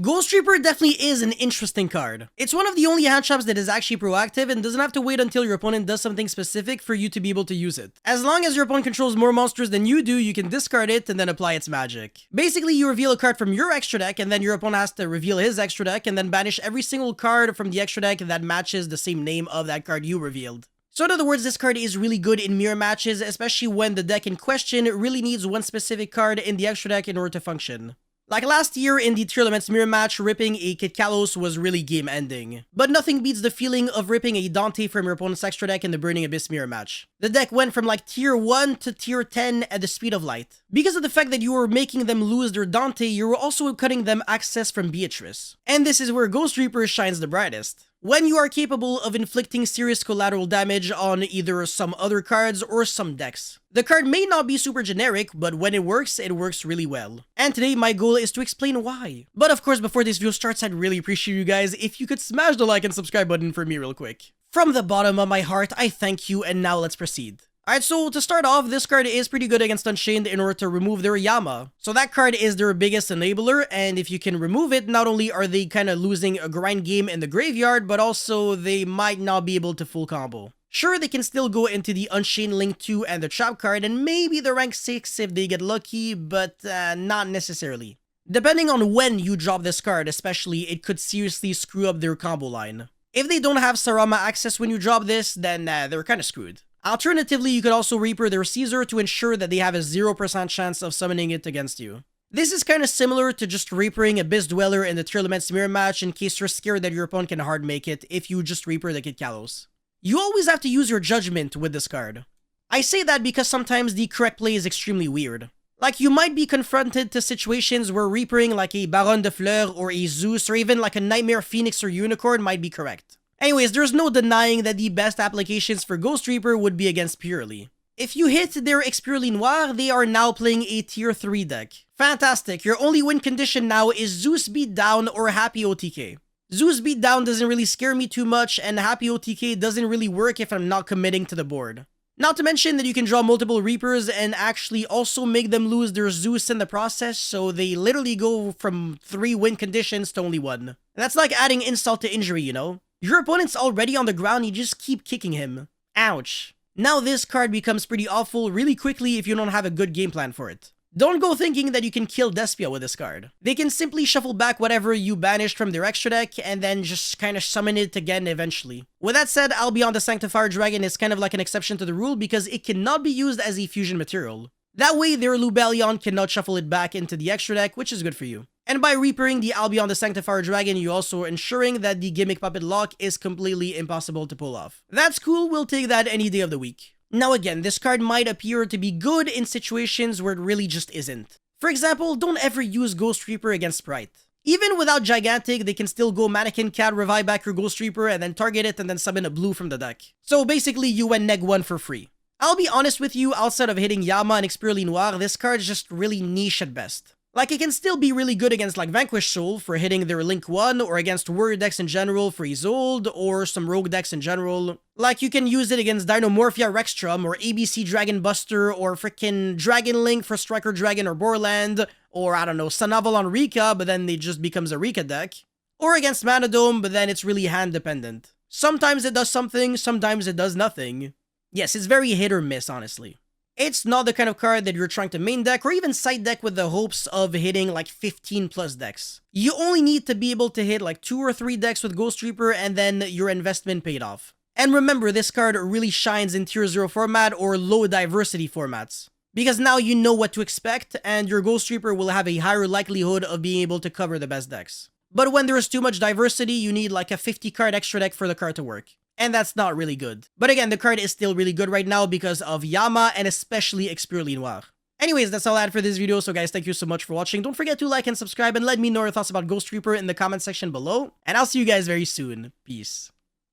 Ghost Reaper definitely is an interesting card. It's one of the only hand traps that is actually proactive and doesn't have to wait until your opponent does something specific for you to be able to use it. As long as your opponent controls more monsters than you do, you can discard it and then apply its magic. Basically, you reveal a card from your extra deck and then your opponent has to reveal his extra deck and then banish every single card from the extra deck that matches the same name of that card you revealed. So in other words, this card is really good in mirror matches, especially when the deck in question really needs one specific card in the extra deck in order to function. Like last year in the Tier Elements mirror match, ripping a Kit Kalos was really game ending. But nothing beats the feeling of ripping a Dante from your opponent's extra deck in the Burning Abyss mirror match. The deck went from like Tier 1 to Tier 10 at the speed of light. Because of the fact that you were making them lose their Dante, you were also cutting them access from Beatrice. And this is where Ghost Reaper shines the brightest. When you are capable of inflicting serious collateral damage on either some other cards or some decks. The card may not be super generic, but when it works really well. And today my goal is to explain why. But of course, before this video starts, I'd really appreciate you guys if you could smash the like and subscribe button for me real quick. From the bottom of my heart, I thank you, and now let's proceed. Alright, so to start off, this card is pretty good against Unchained in order to remove their Yama. So that card is their biggest enabler, and if you can remove it, not only are they kind of losing a grind game in the graveyard, but also they might not be able to full combo. Sure, they can still go into the Unchained Link 2 and the Trap card, and maybe the rank 6 if they get lucky, but not necessarily. Depending on when you drop this card especially, it could seriously screw up their combo line. If they don't have Sarama access when you drop this, then they're kind of screwed. Alternatively, you could also Reaper their Caesar to ensure that they have a 0% chance of summoning it against you. This is kind of similar to just Reapering Abyss Dweller in the Tier Elements mirror match in case you're scared that your opponent can hard make it if you just Reaper the Kit Kalos. You always have to use your judgment with this card. I say that because sometimes the correct play is extremely weird. Like, you might be confronted to situations where Reapering like a Baron de Fleur or a Zeus or even like a Nightmare Phoenix or Unicorn might be correct. Anyways, there's no denying that the best applications for Ghost Reaper would be against Purely. If you hit their Expurely Noir, they are now playing a Tier 3 deck. Fantastic, your only win condition now is Zeus Beat Down or Happy OTK. Zeus Beat Down doesn't really scare me too much, and Happy OTK doesn't really work if I'm not committing to the board. Not to mention that you can draw multiple Reapers and actually also make them lose their Zeus in the process, so they literally go from 3 win conditions to only 1. And that's like adding insult to injury, you know? Your opponent's already on the ground, you just keep kicking him. Ouch. Now this card becomes pretty awful really quickly if you don't have a good game plan for it. Don't go thinking that you can kill Despia with this card. They can simply shuffle back whatever you banished from their extra deck and then just kind of summon it again eventually. With that said, Albion the Sanctifier Dragon is kind of like an exception to the rule because it cannot be used as a fusion material. That way their Lubellion cannot shuffle it back into the extra deck, which is good for you. And by Reapering the Albion the Sanctifier Dragon, you're also ensuring that the Gimmick Puppet lock is completely impossible to pull off. That's cool, we'll take that any day of the week. Now again, this card might appear to be good in situations where it really just isn't. For example, don't ever use Ghost Reaper against Sprite. Even without Gigantic, they can still go Mannequin Cat, revive back your Ghost Reaper, and then target it and then summon a blue from the deck. So basically, you win neg 1 for free. I'll be honest with you, outside of hitting Yama and Expurely Noir, this card is just really niche at best. Like, it can still be really good against like Vanquish Soul for hitting their Link 1, or against Warrior decks in general for Isolde, or some Rogue decks in general. Like, you can use it against Dinomorphia Rexstrom, or ABC Dragon Buster, or frickin' Dragon Link for Striker Dragon or Borland, or I don't know, Sun Avalon Rika, but then it just becomes a Rika deck. Or against Manadome, but then it's really hand dependent. Sometimes it does something, sometimes it does nothing. Yes, it's very hit or miss, honestly. It's not the kind of card that you're trying to main deck or even side deck with the hopes of hitting like 15 plus decks. You only need to be able to hit like 2 or 3 decks with Ghost Reaper and then your investment paid off. And remember, this card really shines in Tier 0 format or low diversity formats. Because now you know what to expect and your Ghost Reaper will have a higher likelihood of being able to cover the best decks. But when there's too much diversity, you need like a 50 card extra deck for the card to work. And that's not really good. But again, the card is still really good right now because of Yama and especially Expurely Noir. Anyways, that's all I had for this video, so guys, thank you so much for watching. Don't forget to like and subscribe and let me know your thoughts about Ghost Reaper in the comment section below. And I'll see you guys very soon. Peace.